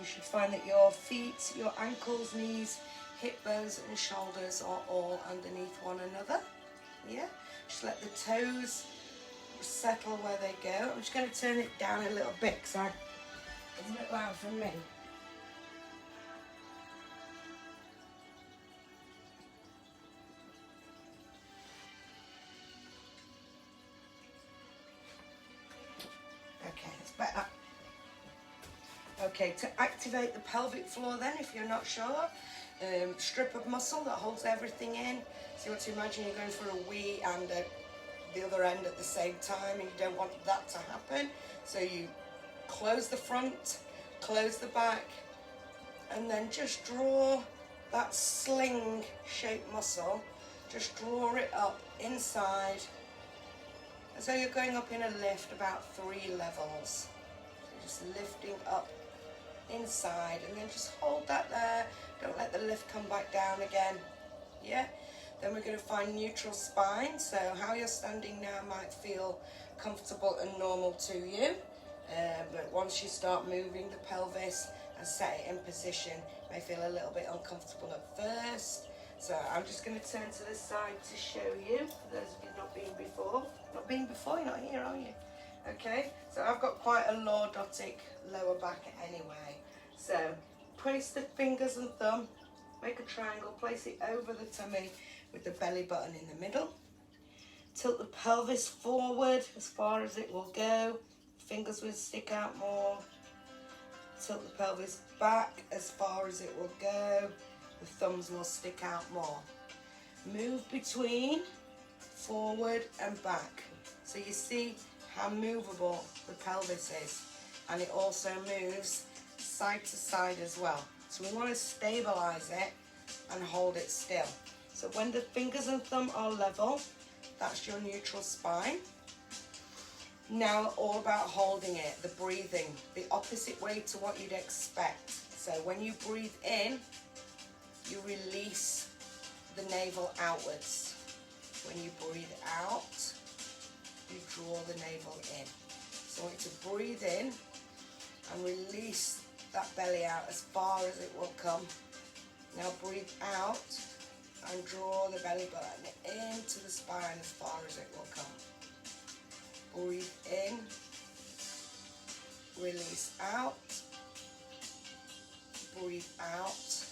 you should find that your feet, your ankles, knees, hip bones and shoulders are all underneath one another. Yeah, just let the toes settle where they go. I'm just going to turn it down a little bit because it's a bit loud for me. Okay, that's better. Okay, to activate the pelvic floor then, if you're not sure, strip of muscle that holds everything in. So you want to imagine you're going for a wee and the other end at the same time, and you don't want that to happen. So you close the front, close the back, and then just draw that sling shaped muscle, just draw it up inside. And so you're going up in a lift about 3 levels. So just lifting up inside, and then just hold that there. Don't let the lift come back down again. Yeah. Then we're going to find neutral spine. So how you're standing now might feel comfortable and normal to you, but once you start moving the pelvis and set it in position, it may feel a little bit uncomfortable at first. So I'm just going to turn to the side to show you, for those of you not been before. Not been before, you're not here, are you? Okay, so I've got quite a lordotic lower back anyway. So place the fingers and thumb, make a triangle, place it over the tummy with the belly button in the middle. Tilt the pelvis forward as far as it will go. Fingers will stick out more. Tilt the pelvis back as far as it will go. The thumbs will stick out more. Move between forward and back. So you see how movable the pelvis is, and it also moves side to side as well. So we want to stabilize it and hold it still. So when the fingers and thumb are level, that's your neutral spine. Now all about holding it, the breathing, the opposite way to what you'd expect. So when you breathe in, you release the navel outwards. When you breathe out, you draw the navel in. So I want you to breathe in and release that belly out as far as it will come. Now breathe out and draw the belly button into the spine as far as it will come. Breathe in, release out, breathe out,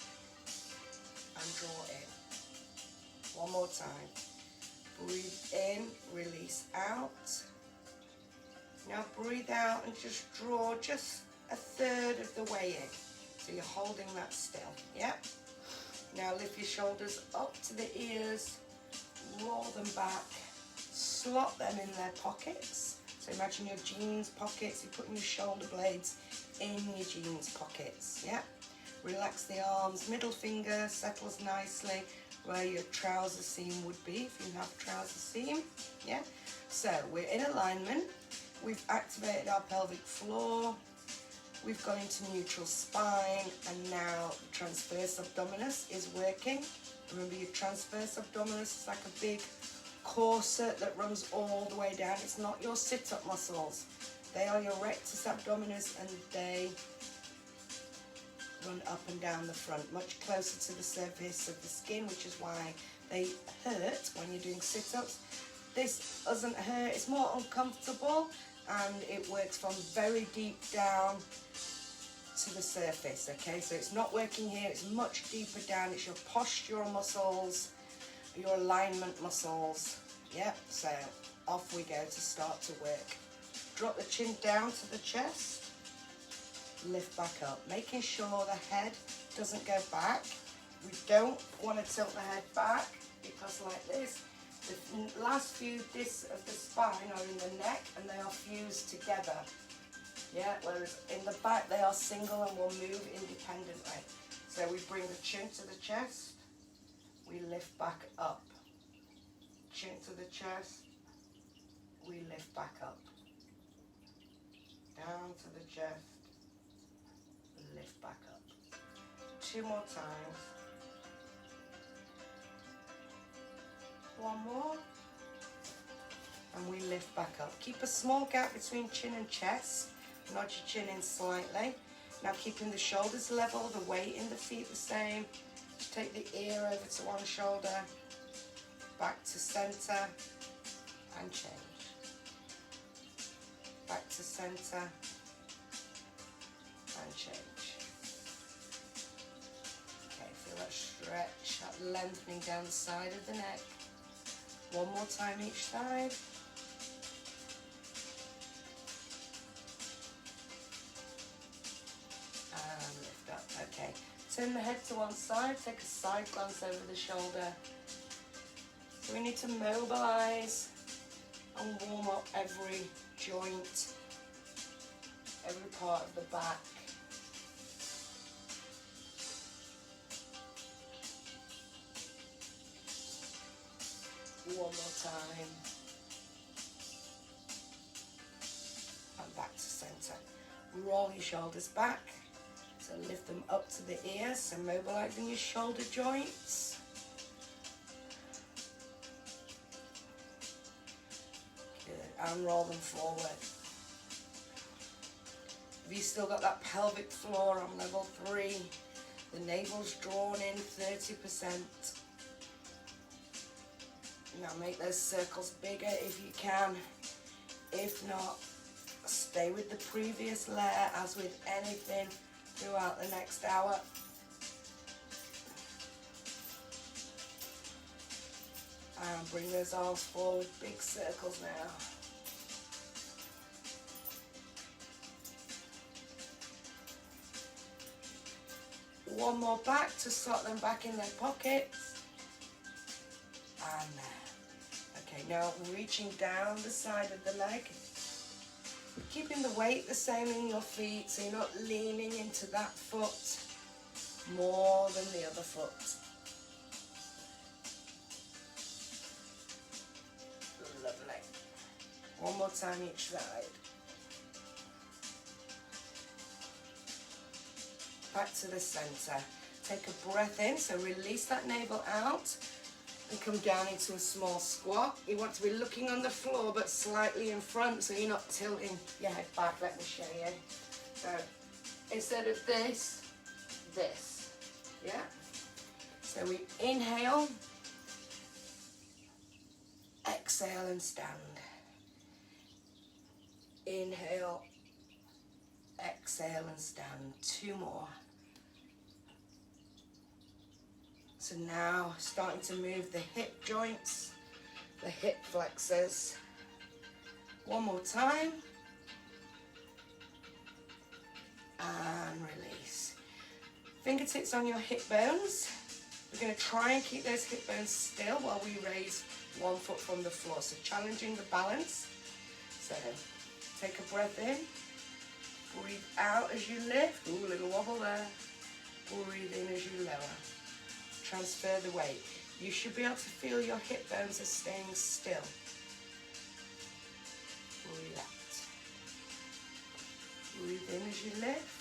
and draw in. One more time. Breathe in, release out. Now breathe out and just draw just a third of the way in. So you're holding that still, yeah? Now lift your shoulders up to the ears, roll them back, slot them in their pockets. So imagine your jeans pockets, you're putting your shoulder blades in your jeans pockets, yeah? Relax the arms, middle finger settles nicely where your trouser seam would be if you have trouser seam, yeah? So we're in alignment, we've activated our pelvic floor, we've gone into neutral spine, and now the transverse abdominis is working. Remember, your transverse abdominis is like a big corset that runs all the way down. It's not your sit-up muscles. They are your rectus abdominis, and they run up and down the front, much closer to the surface of the skin, which is why they hurt when you're doing sit-ups. This doesn't hurt, it's more uncomfortable, and it works from very deep down to the surface, okay? So it's not working here, it's much deeper down. It's your postural muscles, your alignment muscles. Yep, so off we go to start to work. Drop the chin down to the chest, lift back up, making sure the head doesn't go back. We don't want to tilt the head back, because like this, the last few discs of the spine are in the neck and they are fused together. Yeah, whereas in the back they are single and will move independently. So we bring the chin to the chest, we lift back up. Chin to the chest, we lift back up. Down to the chest, lift back up. 2 more times. One more. And we lift back up. Keep a small gap between chin and chest. Nod your chin in slightly. Now keeping the shoulders level, the weight in the feet the same. Take the ear over to one shoulder, back to center, and change. Back to center, and change. Okay, feel that stretch, that lengthening down the side of the neck. One more time each side. And lift up, okay. Turn the head to one side, take a side glance over the shoulder. So we need to mobilize and warm up every joint, every part of the back. One more time. And back to center. Roll your shoulders back. So lift them up to the ears, so mobilizing your shoulder joints. Good, and roll them forward. Have you still got that pelvic floor on level 3? The navel's drawn in 30%. Now make those circles bigger if you can. If not, stay with the previous layer as with anything throughout the next hour. And bring those arms forward, big circles now. One more back to slot them back in their pockets. And there. Okay, now reaching down the side of the leg. Keeping the weight the same in your feet, so you're not leaning into that foot more than the other foot. Lovely. One more time each side. Back to the center. Take a breath in, so release that navel out and come down into a small squat. You want to be looking on the floor but slightly in front, so you're not tilting your head back. Let me show you. So instead of this, this. Yeah? So we inhale, exhale and stand. Inhale, exhale and stand. 2 more. So now starting to move the hip joints, the hip flexors. One more time. And release. Fingertips on your hip bones. We're going to try and keep those hip bones still while we raise one foot from the floor. So challenging the balance. So take a breath in. Breathe out as you lift. Ooh, a little wobble there. Breathe in as you lower. Transfer the weight. You should be able to feel your hip bones are staying still. Breathe out. Breathe in as you lift.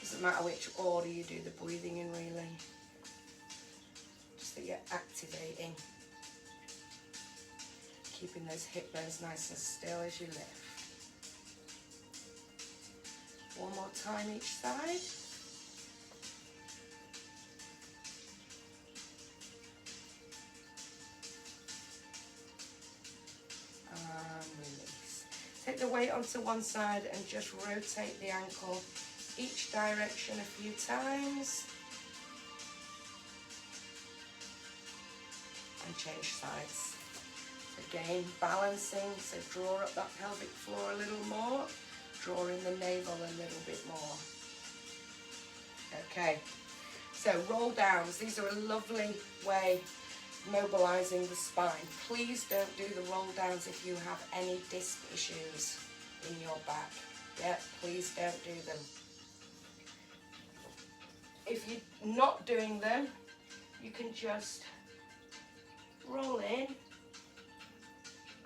Doesn't matter which order you do the breathing in really. Just that you're activating. Keeping those hip bones nice and still as you lift. One more time each side. Release. Take the weight onto one side and just rotate the ankle each direction a few times. And change sides. Again, balancing, so draw up that pelvic floor a little more, draw in the navel a little bit more. Okay, so roll downs. These are a lovely way mobilizing the spine. Please don't do the roll downs if you have any disc issues in your back. Yeah, please don't do them. If you're not doing them, you can just roll in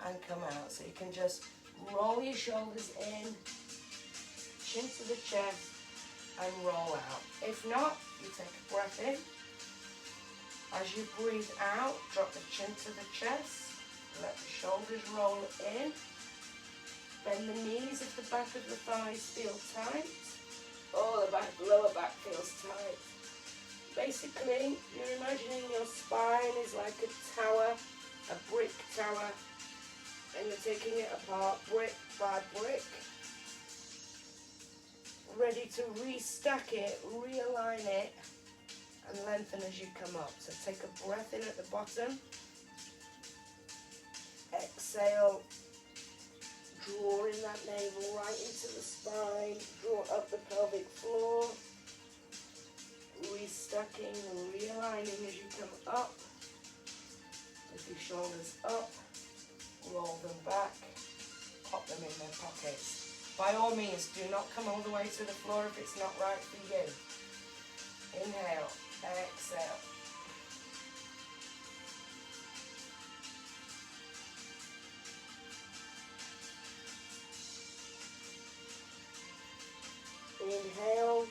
and come out. So you can just roll your shoulders in, chin to the chest, and roll out. If not, you take a breath in. As you breathe out, drop the chin to the chest, let the shoulders roll in, Bend the knees if the back of the thighs feel tight. Or the lower back feels tight. Basically, you're imagining your spine is like a tower, a brick tower, and you're taking it apart brick by brick, ready to restack it, realign it, and lengthen as you come up. So take a breath in at the bottom, exhale, drawing that navel right into the spine, draw up the pelvic floor, restacking and realigning as you come up. Lift your shoulders up, roll them back, pop them in their pockets. By all means, do not come all the way to the floor if it's not right for you. Inhale, exhale. Inhale,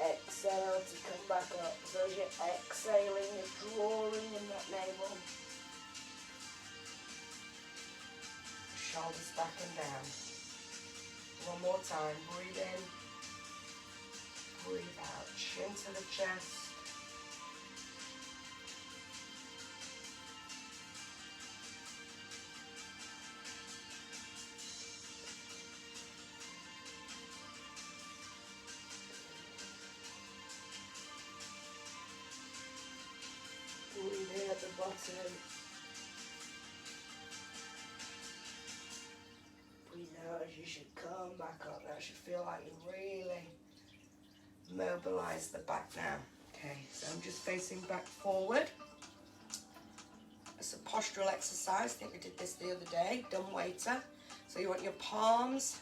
exhale to come back up. So as you're exhaling, you're drawing in that navel. Shoulders back and down. One more time. Breathe in. Breathe out. Chin to the chest. Breathe in at the bottom. Breathe out as you should come back up. That should feel like you really mobilize the back now. Okay, so I'm just facing back forward. It's a postural exercise. I think we did this the other day, dumb waiter. So you want your palms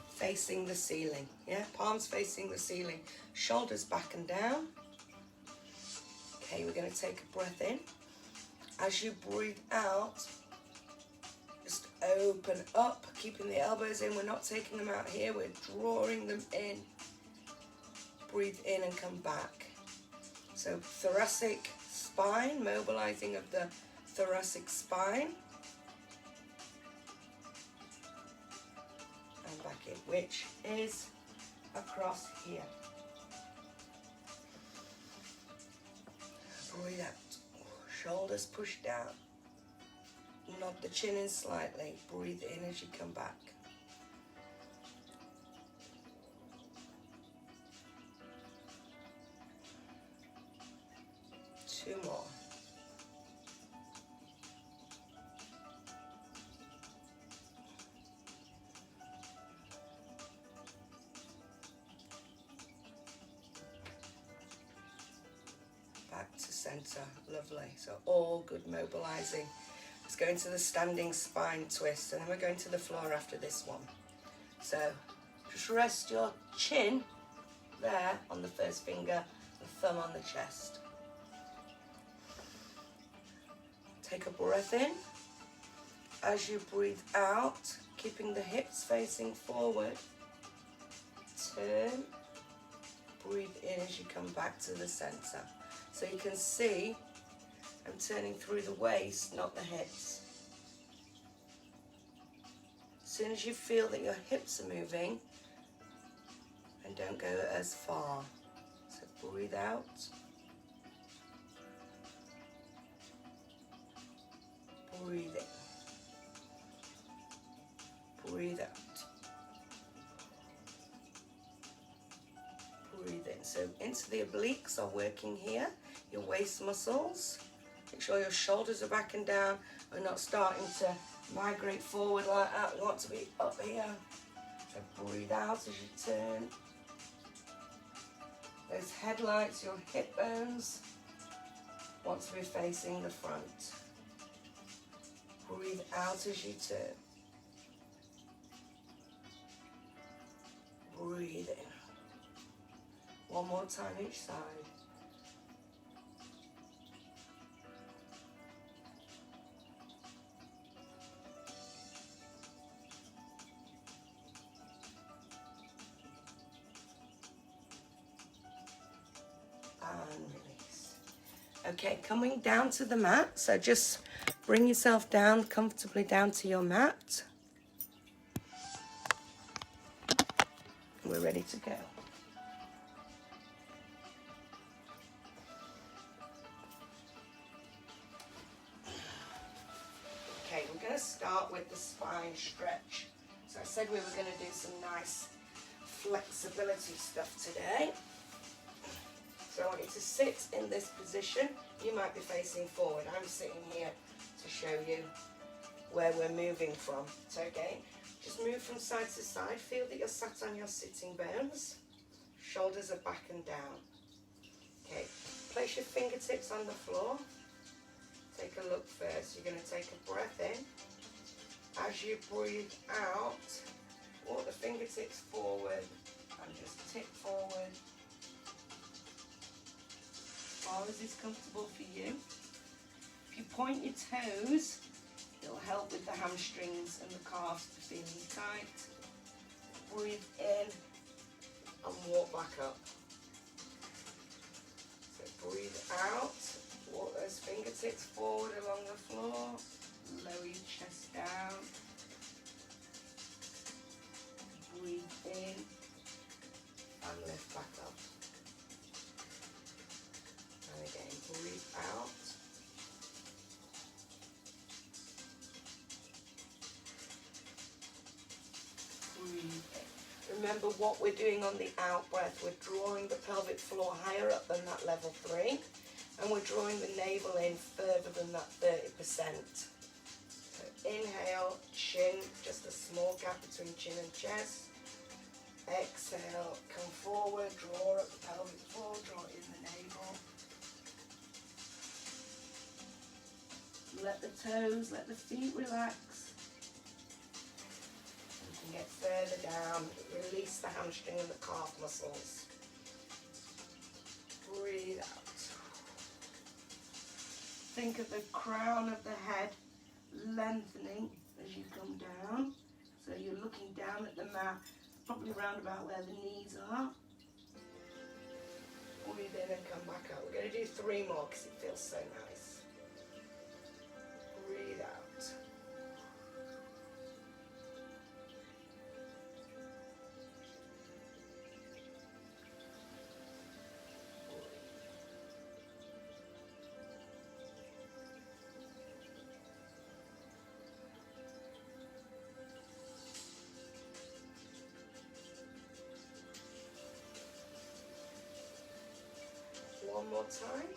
facing the ceiling. Yeah, palms facing the ceiling. Shoulders back and down. Okay, we're going to take a breath in. As you breathe out, just open up, keeping the elbows in. We're not taking them out here, we're drawing them in. Breathe in and come back. So thoracic spine, mobilizing of the thoracic spine. And back in, which is across here. Breathe out. Shoulders push down. Nod the chin in slightly. Breathe in as you come back. Two more. Back to center. Lovely. So all good mobilizing. Let's go into the standing spine twist, and then we're going to the floor after this one. So just rest your chin there on the first finger, the thumb on the chest. Take a breath in. As you breathe out, keeping the hips facing forward, turn, breathe in as you come back to the center. So you can see I'm turning through the waist, not the hips. As soon as you feel that your hips are moving, and don't go as far. So breathe out. Breathe in. Breathe out. Breathe in. So into the obliques are working here, your waist muscles. Make sure your shoulders are back and down. We're not starting to migrate forward like that. We want to be up here. So breathe out as you turn. Those headlights, your hip bones, want to be facing the front. Breathe out as you turn. Breathe in. One more time each side. And release. Okay, coming down to the mat. So just bring yourself down comfortably down to your mat. we're ready to go. Okay, we're going to start with the spine stretch. So I said we were going to do some nice flexibility stuff today. So I want you to sit in this position. You might be facing forward. I'm sitting here to show you where we're moving from. So again, just move from side to side. Feel that you're sat on your sitting bones. Shoulders are back and down. Okay, place your fingertips on the floor. Take a look first. You're going to take a breath in. As you breathe out, walk the fingertips forward and just tip forward. As far as is comfortable for you. If you point your toes, it'll help with the hamstrings and the calves feeling tight. Breathe in and walk back up. So breathe out, walk those fingertips forward along the floor, lower your chest down. Breathe in and lift back up. And again, breathe out. Breathe in. Remember what we're doing on the out breath. We're drawing the pelvic floor higher up than that level 3. And we're drawing the navel in further than that 30%. So inhale, chin, just a small gap between chin and chest. Exhale, come forward, draw up the pelvic floor, draw in the navel. Let the toes, let the feet relax. You can get further down, release the hamstring and the calf muscles. Breathe out. Think of the crown of the head lengthening as you come down. So you're looking down at the mat, probably around about where the knees are. Breathe in and come back out. We're going to do 3 more because it feels so nice. Breathe out. One more time.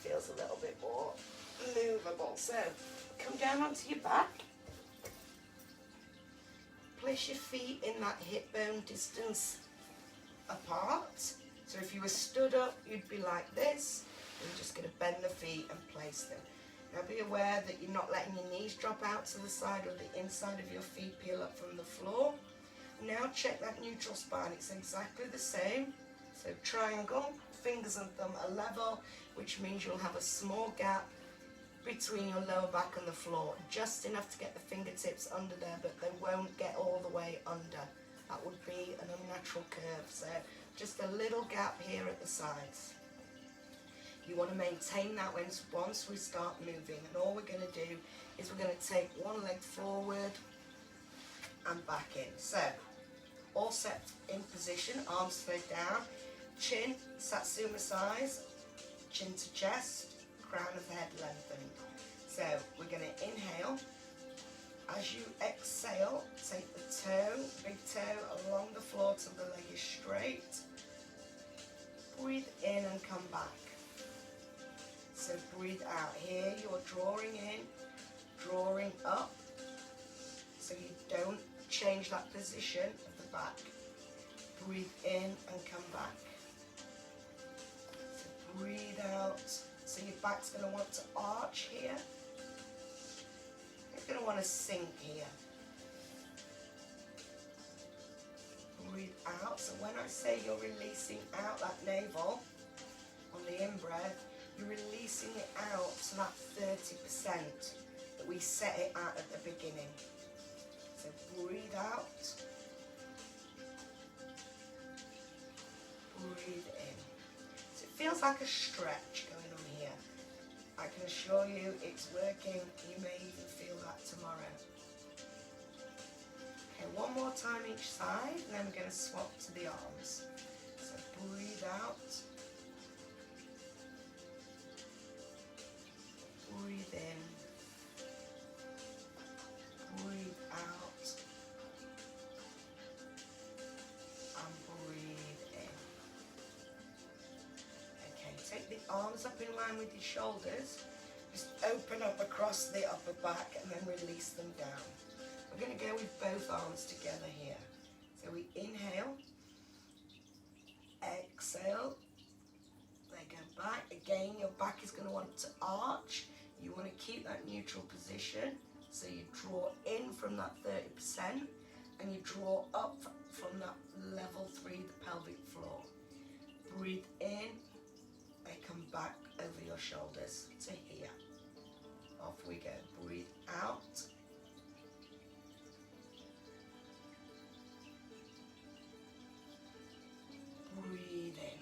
Feels a little bit more movable. So come down onto your back. Place your feet in that hip bone distance apart. So if you were stood up, you'd be like this. You're just going to bend the feet and place them. Now be aware that you're not letting your knees drop out to the side or the inside of your feet peel up from the floor. Now check that neutral spine. It's exactly the same. So triangle, fingers and thumb are level, which means you'll have a small gap between your lower back and the floor. Just enough to get the fingertips under there, but they won't get all the way under. That would be an unnatural curve. So just a little gap here at the sides. You want to maintain that once we start moving. And all we're going to do is we're going to take one leg forward and back in. So, all set in position, arms straight down, chin, satsuma size, chin to chest, crown of the head lengthened. So, we're going to inhale. As you exhale, take the toe, big toe along the floor till the leg is straight. Breathe in and come back. So breathe out. Here you're drawing in, drawing up, so you don't change that position of the back. Breathe in and come back. So breathe out. So your back's going to want to arch here. It's going to want to sink here. Breathe out. So when I say you're releasing out that navel on the in-breath, you're releasing it out to that 30% that we set it at the beginning. So breathe out. feels like a stretch going on here. I can assure you it's working. You may even feel that tomorrow. Okay, one more time each side, and then we're going to swap to the arms. So breathe out. Breathe in. Breathe out. And breathe in. Okay, take the arms up in line with your shoulders. Just open up across the upper back and then release them down. We're going to go with both arms together here. So we inhale, exhale, they go back. Again, your back is going to want to arch. You want to keep that neutral position. So you draw in from that 30% and you draw up from that level 3, the pelvic floor. Breathe in, they come back over your shoulders to here. Off we go. Breathe out. Breathe in.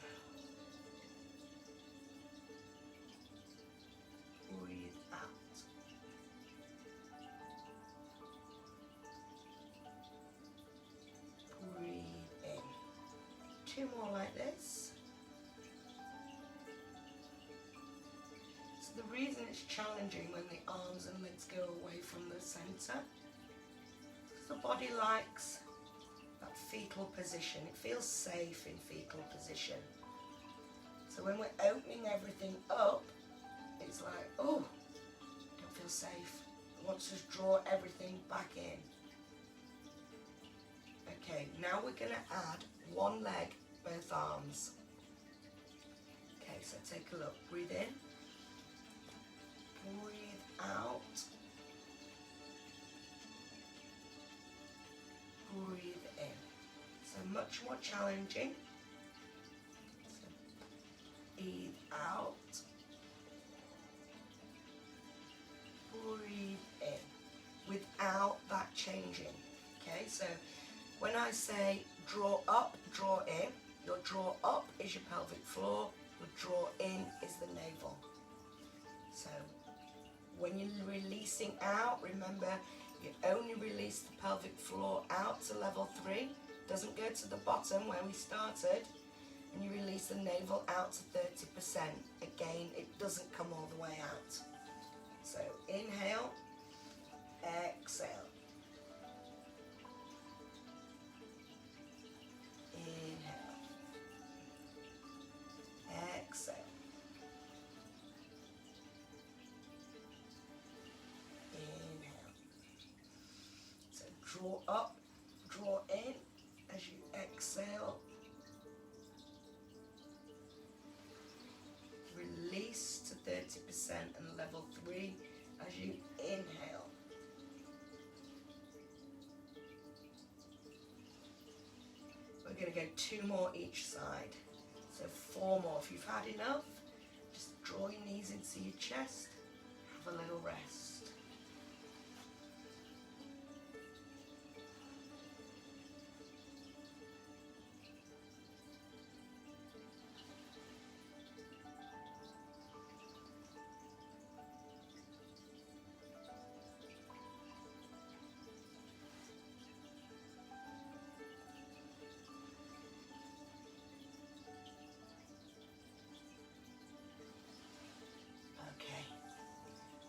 Breathe out. Breathe in. 2 more like this. So the reason it's challenging when the arms and legs go away from the center, because the body likes that fetal position. It feels safe in fetal position. So when we're opening everything up, it's like, oh, don't feel safe. It wants to draw everything back in. Okay, now we're going to add one leg, both arms. Okay, so take a look. Breathe in. Breathe out. Breathe in. So much more challenging. So breathe out. Breathe in. Without that changing. Okay, so when I say draw up, draw in, your draw up is your pelvic floor, your draw in is the navel. So when you're releasing out, remember you only release the pelvic floor out to level 3, doesn't go to the bottom where we started, and you release the navel out to 30%. Again, it doesn't come all the way out. So inhale, exhale. Inhale, exhale. Inhale. So draw up, draw in as you exhale. Release to 30% and level 3 as you inhale. We're going to go 2 more each side. So 4 more. If you've had enough, just draw your knees into your chest. Have a little rest.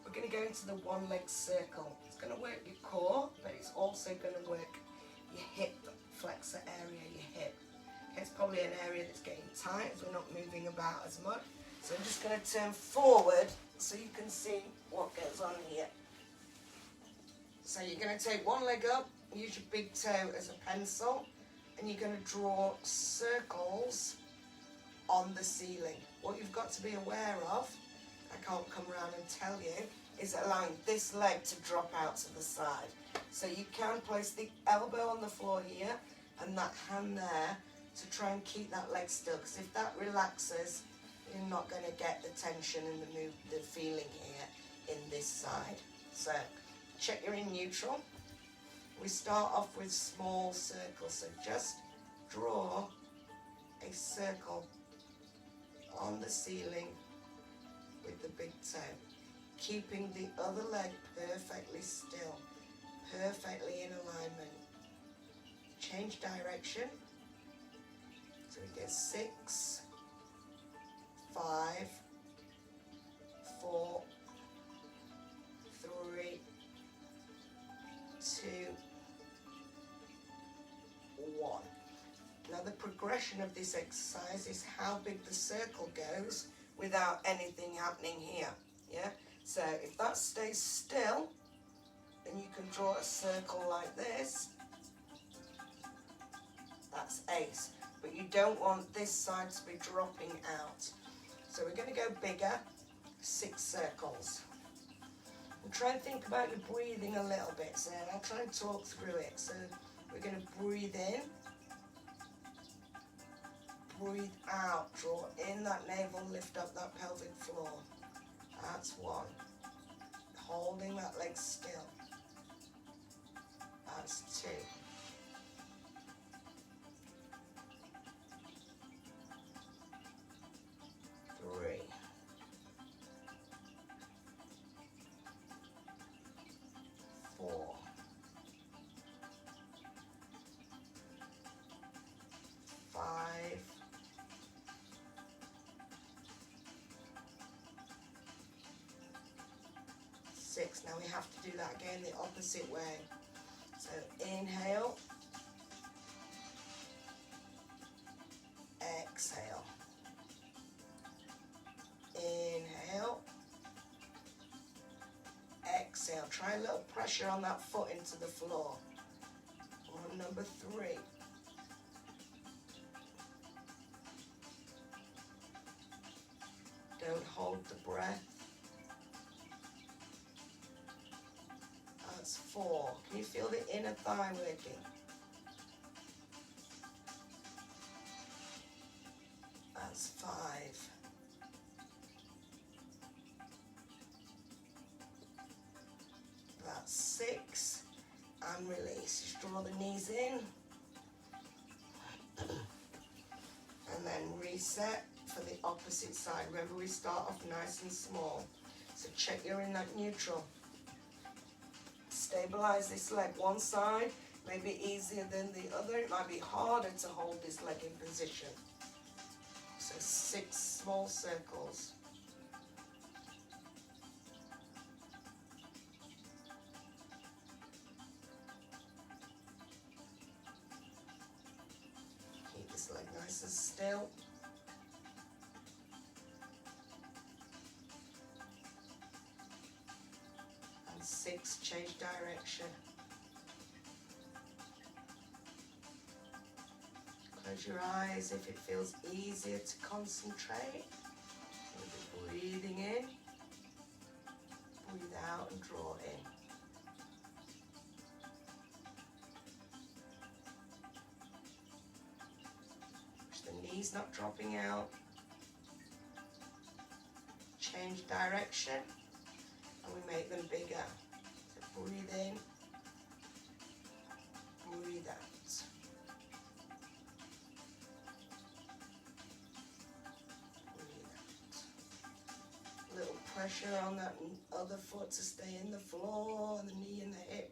We're going to go into the one leg circle. It's going to work your core, but it's also going to work your hip flexor area, your hip. Okay, it's probably an area that's getting tight as we're not moving about as much. So I'm just going to turn forward so you can see what goes on here. So you're going to take one leg up, use your big toe as a pencil, and you're going to draw circles on the ceiling. What you've got to be aware of, I can't come around and tell you, is allowing this leg to drop out to the side. So you can place the elbow on the floor here and that hand there to try and keep that leg still, because if that relaxes, you're not going to get the tension and the feeling here in this side. So check you're in neutral. We start off with small circles, so just draw a circle on the ceiling with the big toe, keeping the other leg perfectly still, perfectly in alignment. Change direction. So we get 6, 5, 4, 3, 2, 1. Now the progression of this exercise is how big the circle goes without anything happening here. Yeah. So if that stays still, then you can draw a circle like this. That's ace. But you don't want this side to be dropping out. So we're going to go bigger, 6 circles. And try and think about your breathing a little bit. So I'll try and talk through it. So we're going to breathe in, breathe out, draw in that navel, lift up that pelvic floor. That's 1. Holding that leg still. That's 2. 3. 4. 5. 6. Now we have to do that again the opposite way. So inhale, exhale, inhale, exhale. Try a little pressure on that foot into the floor. On number 3. Don't hold the breath. That's 4. Can you feel the inner thigh working? That's 5. That's 6. And release. Just draw the knees in. And then reset for the opposite side. Remember, we start off nice and small. So check you're in that neutral. Stabilize this leg. One side may be easier than the other. It might be harder to hold this leg in position. So 6 small circles. Keep this leg nice and still. And 6, change direction. Close your eyes if it feels easier to concentrate. We'll be breathing in, breathe out and draw in. Push the knees not dropping out. Change direction and we make them bigger. So breathe in, breathe out. Little pressure on that other foot to stay in the floor, and the knee and the hip.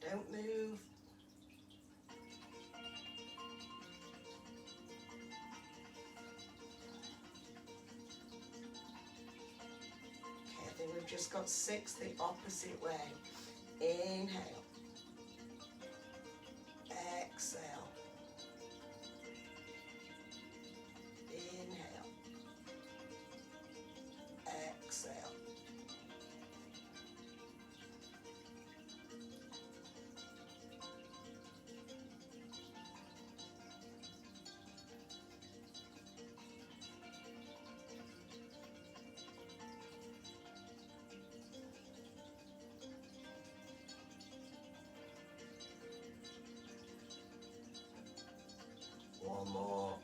Don't move. Okay, I think we've just got 6 the opposite way. Inhale. Exhale. Inhale. Exhale. One more.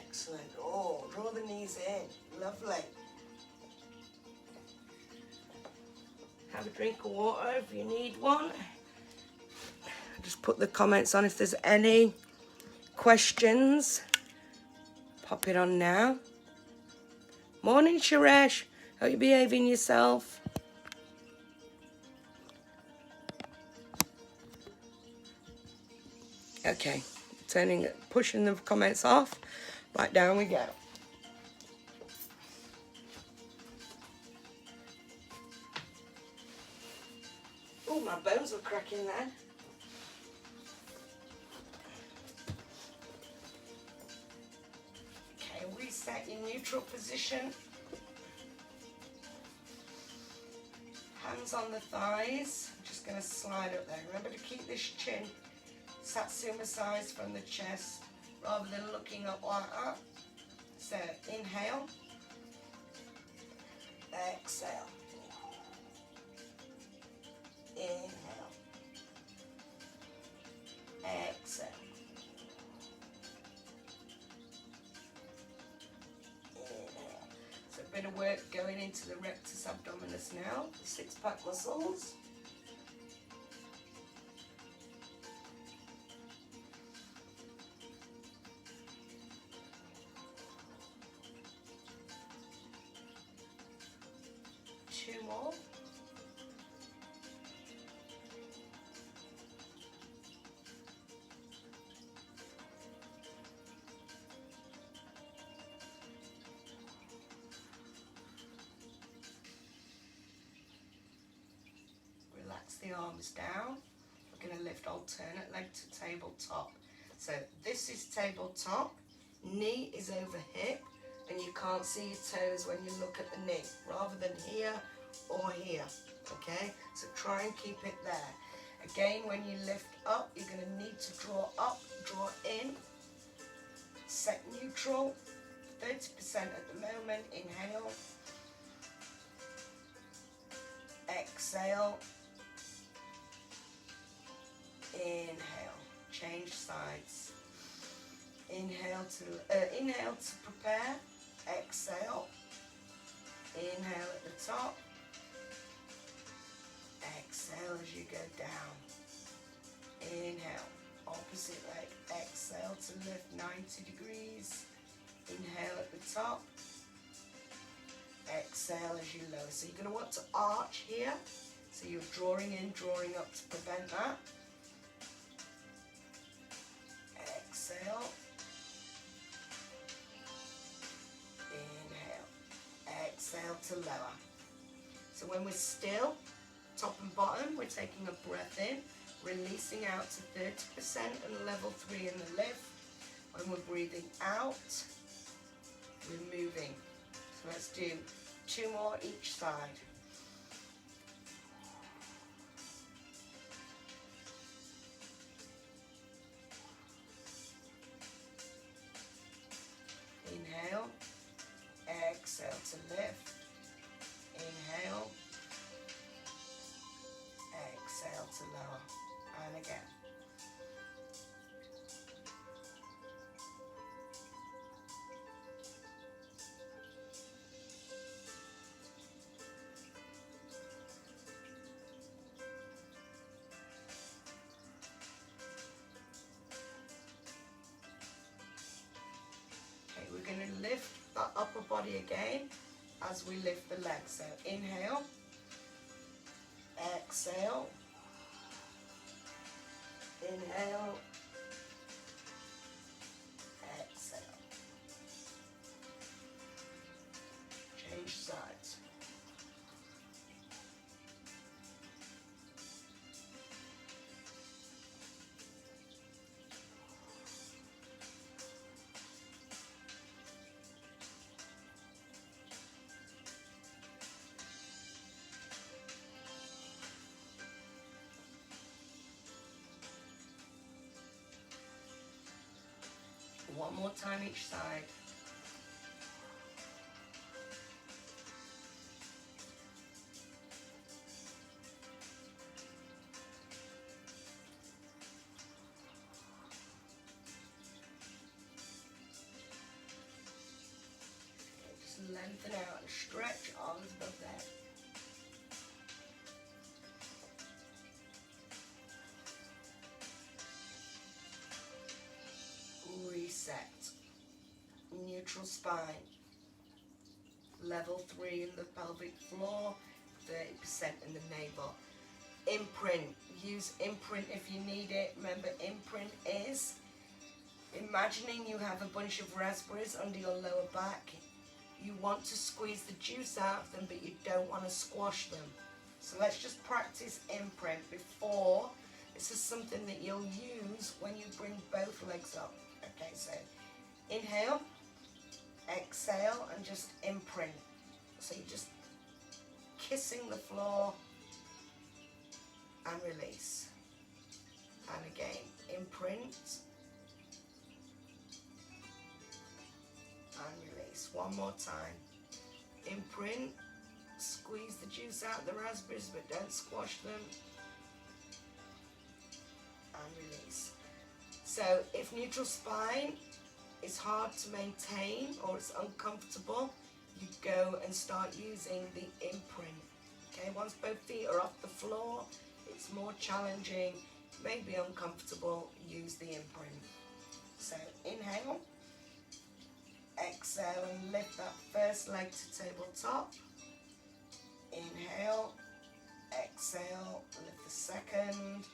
Excellent. Oh, draw the knees in. Lovely. Have a drink of water if you need one. Just put the comments on if there's any questions. Pop it on now. Morning, Suresh. Hope you're behaving yourself. Okay, pushing the comments off. Right, down we go. Oh, my bones were cracking then. Okay, reset your neutral position. Hands on the thighs. I'm just going to slide up there. Remember to keep this chin Satsuma size from the chest rather than looking up like that. So inhale, exhale, inhale, exhale, inhale. So a bit of work going into the rectus abdominis now, the six-pack muscles. Two more. Relax the arms down. We're going to lift alternate leg to tabletop. So this is tabletop, knee is over hip, and you can't see your toes when you look at the knee, rather than here or here, okay? So try and keep it there. Again, when you lift up, you're going to need to draw up, draw in, set neutral, 30% at the moment, inhale, exhale, inhale, change sides, inhale to prepare, exhale, inhale at the top, exhale as you go down, inhale, opposite leg, exhale to lift 90 degrees, inhale at the top, exhale as you lower. So you're going to want to arch here, so you're drawing in, drawing up to prevent that, exhale, inhale, exhale to lower. So when we're still, top and bottom, we're taking a breath in, releasing out to 30% and level 3 in the lift. When we're breathing out, we're moving. So let's do 2 more each side. Inhale, exhale to lift, inhale, exhale to lower, and again. Okay, we're going to lift the upper body again as we lift the legs. So inhale, exhale, inhale, exhale. Change sides. One more time each side. Okay, just lengthen out and stretch arms above that. reset. Neutral spine. Level 3 in the pelvic floor, 30% in the navel. Imprint. Use Imprint if you need it. Remember, Imprint is imagining you have a bunch of raspberries under your lower back. You want to squeeze the juice out of them, but you don't want to squash them. So let's just practice Imprint before. This is something that you'll use when you bring both legs up. Okay, so inhale, exhale, and just Imprint. So you're just kissing the floor and release. And again, Imprint and release. One more time. Imprint, squeeze the juice out of the raspberries, but don't squash them. And release. So if neutral spine is hard to maintain or it's uncomfortable, you go and start using the Imprint. Okay, once both feet are off the floor, it's more challenging, maybe uncomfortable, use the Imprint. So inhale, exhale, and lift that first leg to tabletop. Inhale, exhale, lift the second.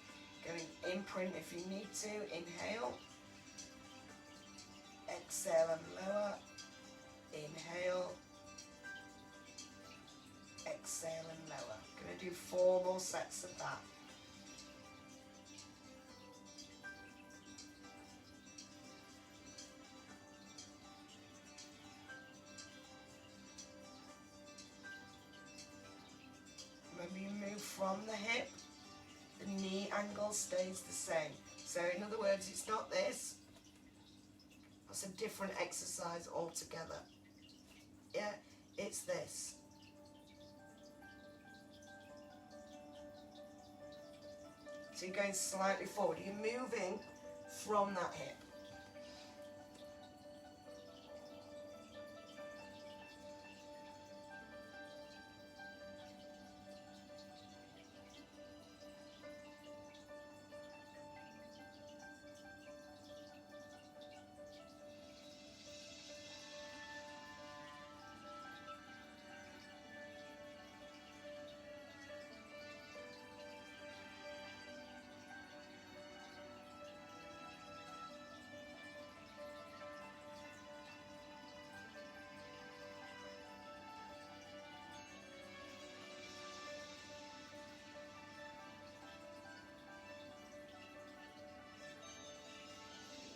Going Imprint if you need to. Inhale, exhale and lower. Inhale, exhale and lower. Going to do 4 more sets of that. Remember, you move from the hip, the knee angle stays the same. So in other words, it's not this, that's a different exercise altogether. Yeah, it's this. So you're going slightly forward, you're moving from that hip.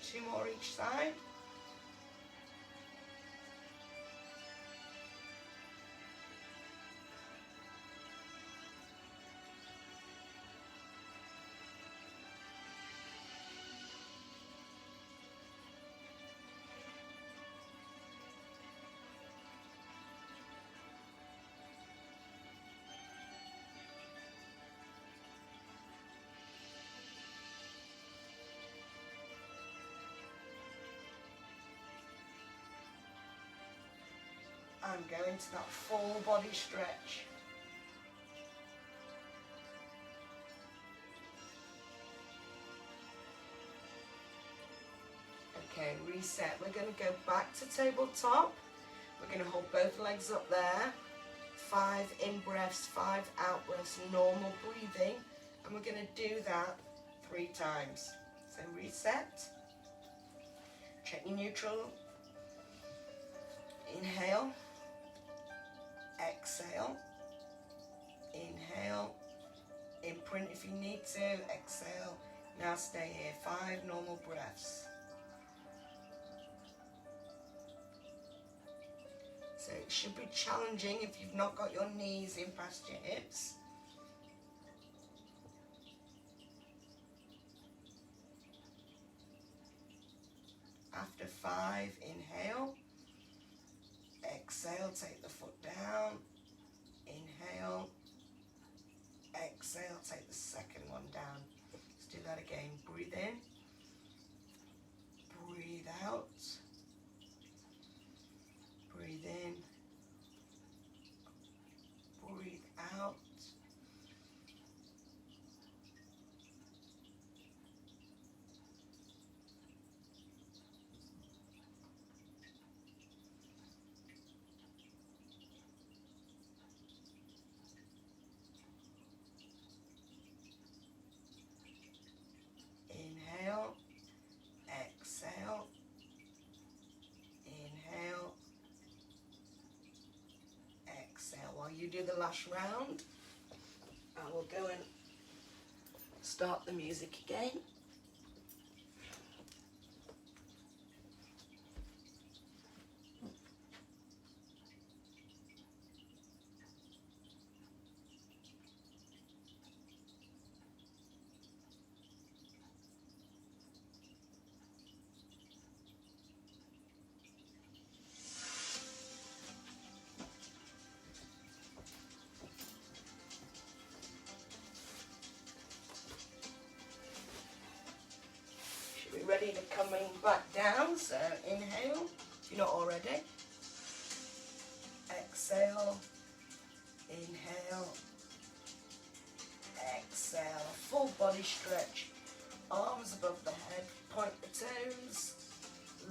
Two more each side. And go into that full body stretch. Okay, reset. We're going to go back to tabletop. We're going to hold both legs up there. 5 in breaths, 5 out breaths, normal breathing. And we're going to do that 3 times. So reset. Check your neutral. Inhale. Exhale, inhale, Imprint if you need to, exhale. Now stay here, 5 normal breaths. So it should be challenging if you've not got your knees in past your hips. After 5, inhale. Exhale, take the foot down. Inhale. Exhale, take the second one down. Let's do that again. Breathe in. Breathe out. Breathe in. Breathe out. do the last round. I will go and start the music again. Ready to coming back down, so inhale if you're not already, exhale, inhale, exhale, full body stretch, arms above the head, point the toes,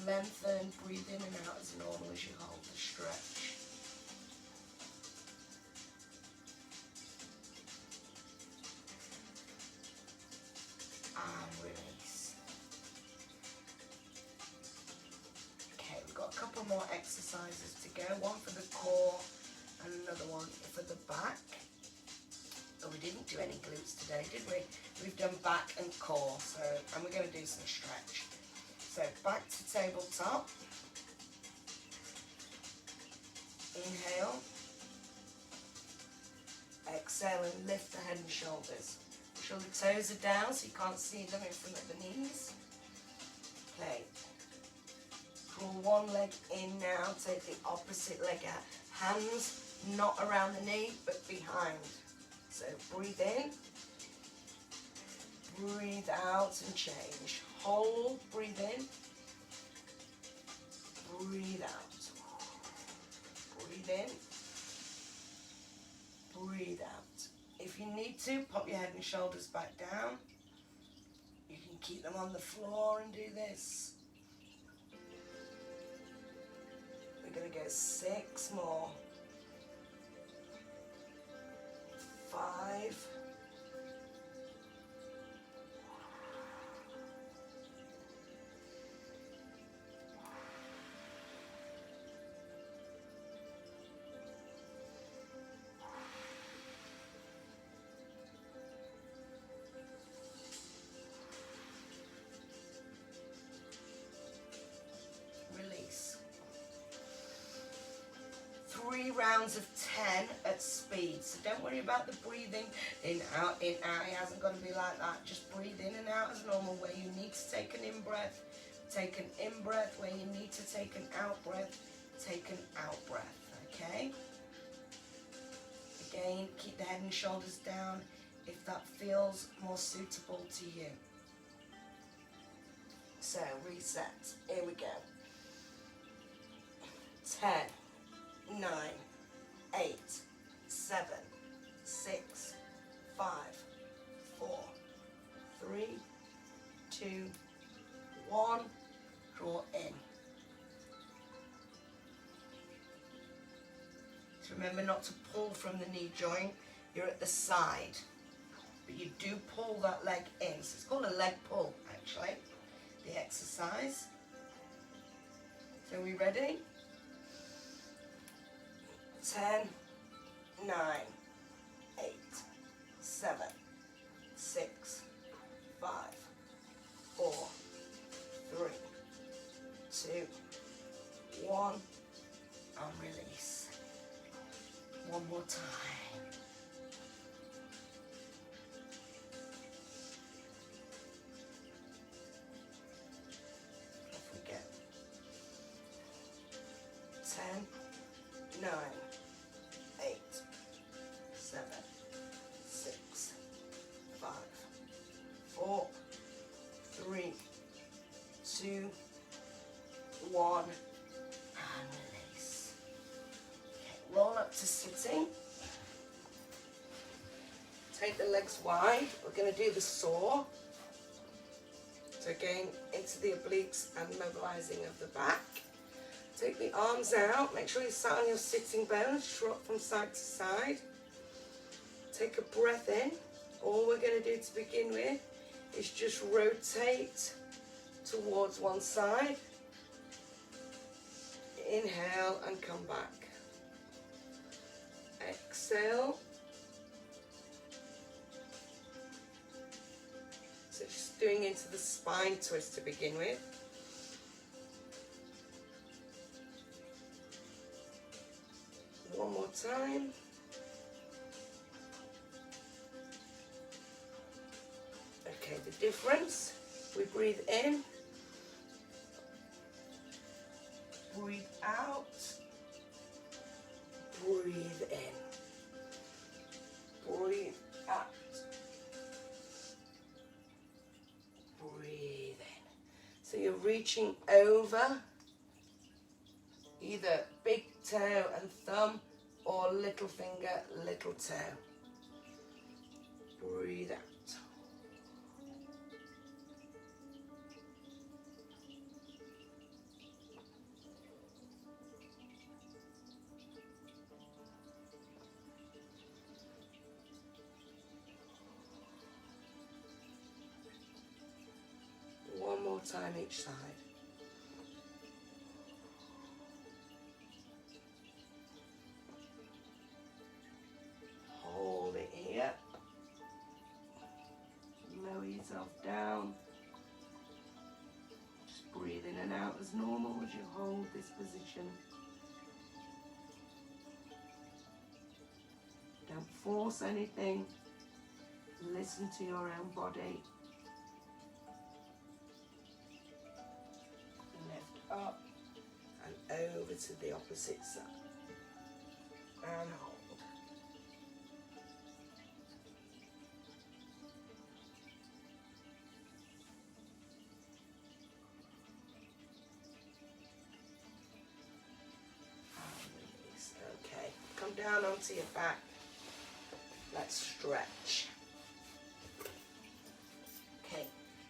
lengthen, breathe in and out as normal as you hold the stretch. And release. Got a couple more exercises to go, one for the core and another one for the back. Oh, we didn't do any glutes today, did we? We've done back and core, so, and we're going to do some stretch. So back to tabletop. Inhale. Exhale and lift the head and shoulders. Make sure the toes are down so you can't see them in front of the knees. Okay. Draw one leg in now, take the opposite leg out. Hands not around the knee, but behind. So breathe in, breathe out and change. Hold, breathe in, breathe out. Breathe in, breathe out. If you need to, pop your head and shoulders back down. You can keep them on the floor and do this. We're going to go 6 more. 5. Release. 3 rounds of 10 at speed. So don't worry about the breathing in, out. It hasn't got to be like that. Just breathe in and out as normal. Where you need to take an in-breath, take an in-breath. Where you need to take an out-breath, take an out-breath. Okay? Again, keep the head and shoulders down if that feels more suitable to you. So, reset. Here we go. 10. 9, 8, 7, 6, 5, 4, 3, 2, 1. Draw in. So remember not to pull from the knee joint. You're at the side, but you do pull that leg in. So it's called a leg pull, actually, the exercise. So are we ready? 10, 9, 8, 7, 6, 5, 4, 3, 2, 1, and release. One more time. Off we go. 10, 9, 8, 7, 6, 5, 4, 3, 2, 1, and release. Okay, roll up to sitting. Take the legs wide. We're going to do the saw. So again, into the obliques and mobilizing of the back. Take the arms out. Make sure you sat on your sitting bones. Rock from side to side. Take a breath in. All we're going to do to begin with is just rotate towards one side. Inhale and come back. Exhale. So just doing into the spine twist to begin with. One more time. Okay, the difference. We breathe in. Breathe out. Breathe in. Breathe out. Breathe in. So you're reaching over either big toe and thumb or little finger, little toe. Breathe out. One more time each side. Hold it here. Lower yourself down. Just breathe in and out as normal as you hold this position. Don't force anything. Listen to your own body. Lift up and over to the opposite side. And hold. And release. Okay, come down onto your back. Let's stretch. Okay,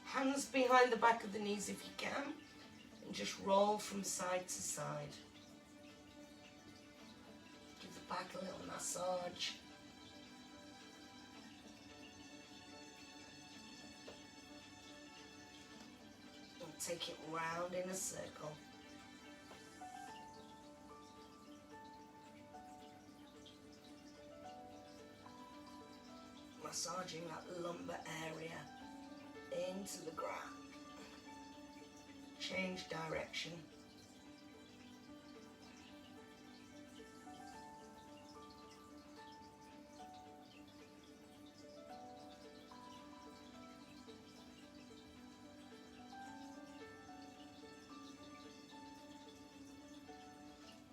hands behind the back of the knees if you can. And just roll from side to side. Give the back a little massage. And take it round in a circle. Massaging that lumbar area into the ground. Change direction.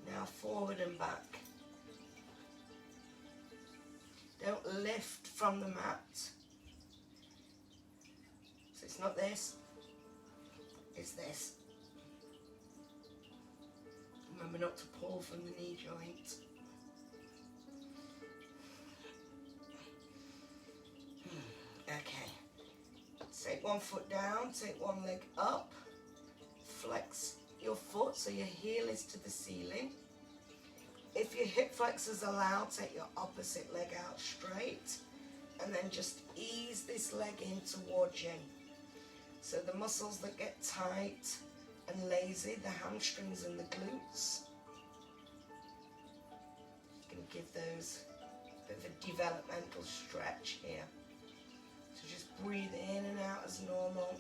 Now forward and back. Don't lift from the mat. So it's not this. Is this. Remember not to pull from the knee joint. Okay. Take one foot down, take one leg up. Flex your foot so your heel is to the ceiling. If your hip flexors allow, take your opposite leg out straight. And then just ease this leg in towards you. So the muscles that get tight and lazy, the hamstrings and the glutes, you can give those a bit of a developmental stretch here. So just breathe in and out as normal.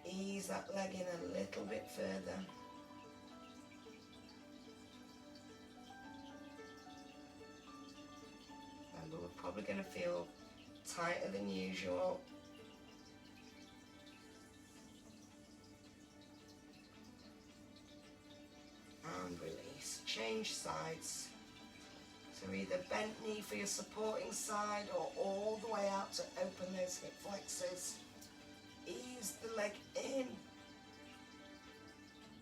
Ease that leg in a little bit further. Remember, we're probably going to feel tighter than usual. And release. Change sides. So either bent knee for your supporting side or all the way out to open those hip flexors. Ease the leg in.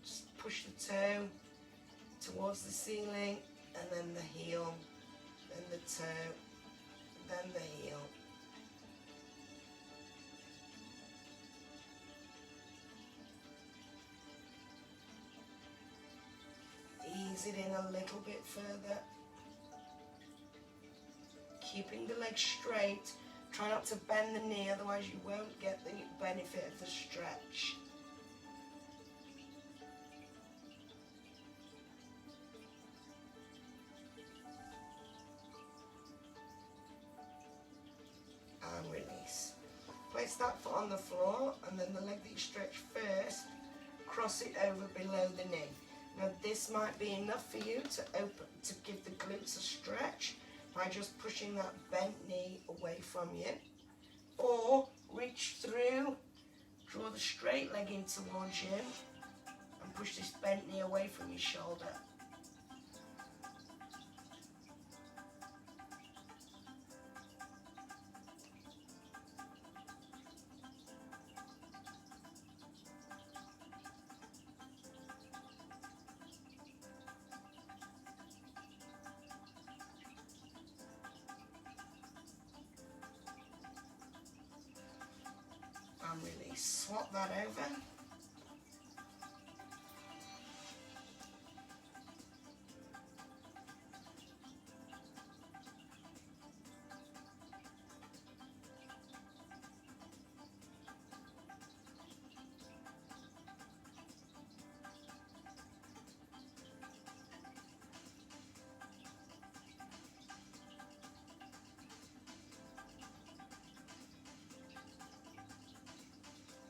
Just push the toe towards the ceiling and then the heel, then the toe, then the heel. Ease it in a little bit further. Keeping the leg straight. Try not to bend the knee, otherwise you won't get the benefit of the stretch. And release. Place that foot on the floor, and then the leg that you stretch first, cross it over below the knee. Now this might be enough for you to give the glutes a stretch by just pushing that bent knee away from you. Or reach through, draw the straight leg in towards you, and push this bent knee away from your shoulder. And release. Swap that over.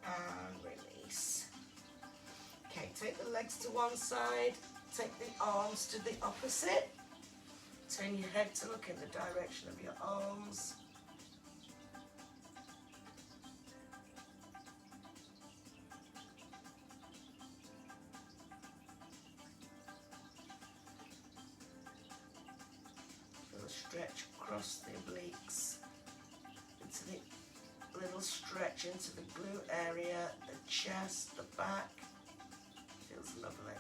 And release. Okay, take the legs to one side, take the arms to the opposite. Turn your head to look in the direction of your arms. Feel a stretch across the obliques, into the little stretch into the glute area, the chest, the back. Feels lovely.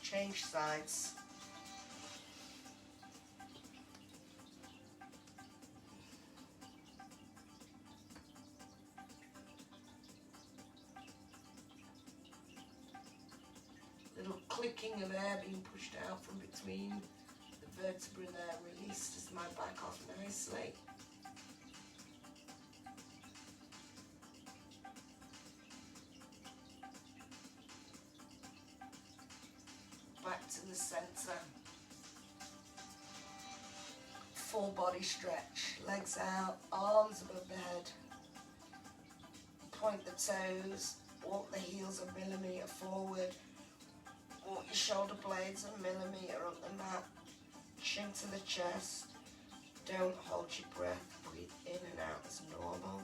Change sides. Little clicking of air being pushed out from between the vertebrae there, released as my back off nicely. Back to the center. Full body stretch. Legs out, arms above the head. Point the toes, walk the heels a millimetre forward. Walk your shoulder blades a millimetre up the mat. Chin to the chest. Don't hold your breath. Breathe in and out as normal.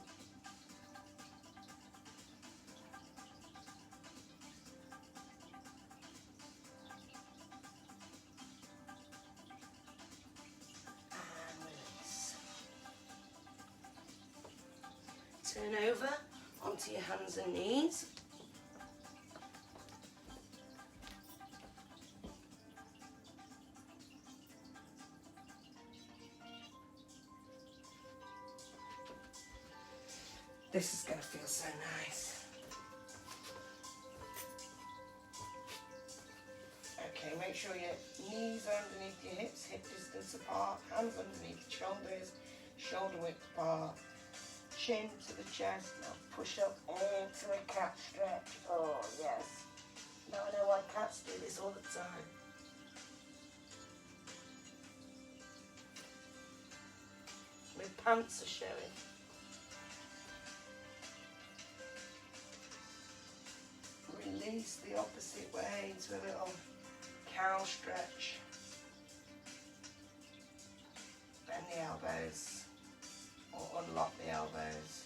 Turn over onto your hands and knees. This is going to feel so nice. Okay, make sure your knees are underneath your hips, hip distance apart, hands underneath your shoulders, shoulder width apart. Chin to the chest. Now push up into a cat stretch. Oh yes. Now I know why cats do this all the time. My pants are showing. Release the opposite way into a little cow stretch. Bend the elbows. Or unlock the elbows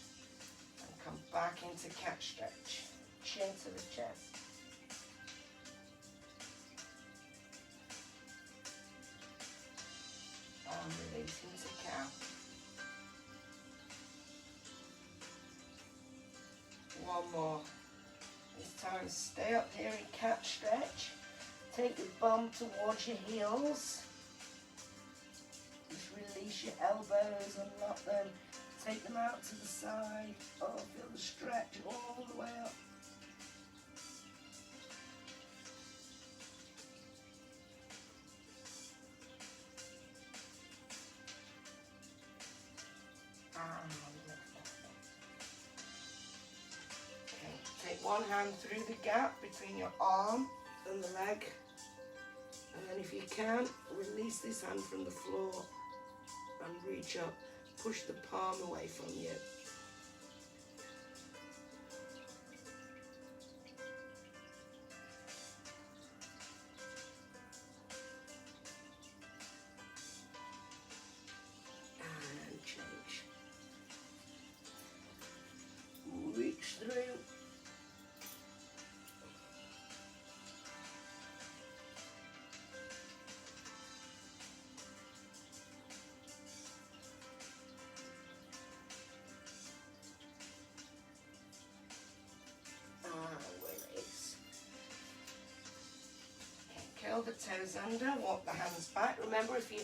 and come back into cat stretch. Chin to the chest. And release into cow. One more. This time stay up here in cat stretch. Take your bum towards your heels. Just release your elbows, unlock them, take them out to the side. Oh, feel the stretch all the way up. one hand through the gap between your arm and the leg. And then if you can, release this hand from the floor and reach up. Push the palm away from you. And change. Reach through. Release. Curl the toes under, walk the hands back. Remember, if you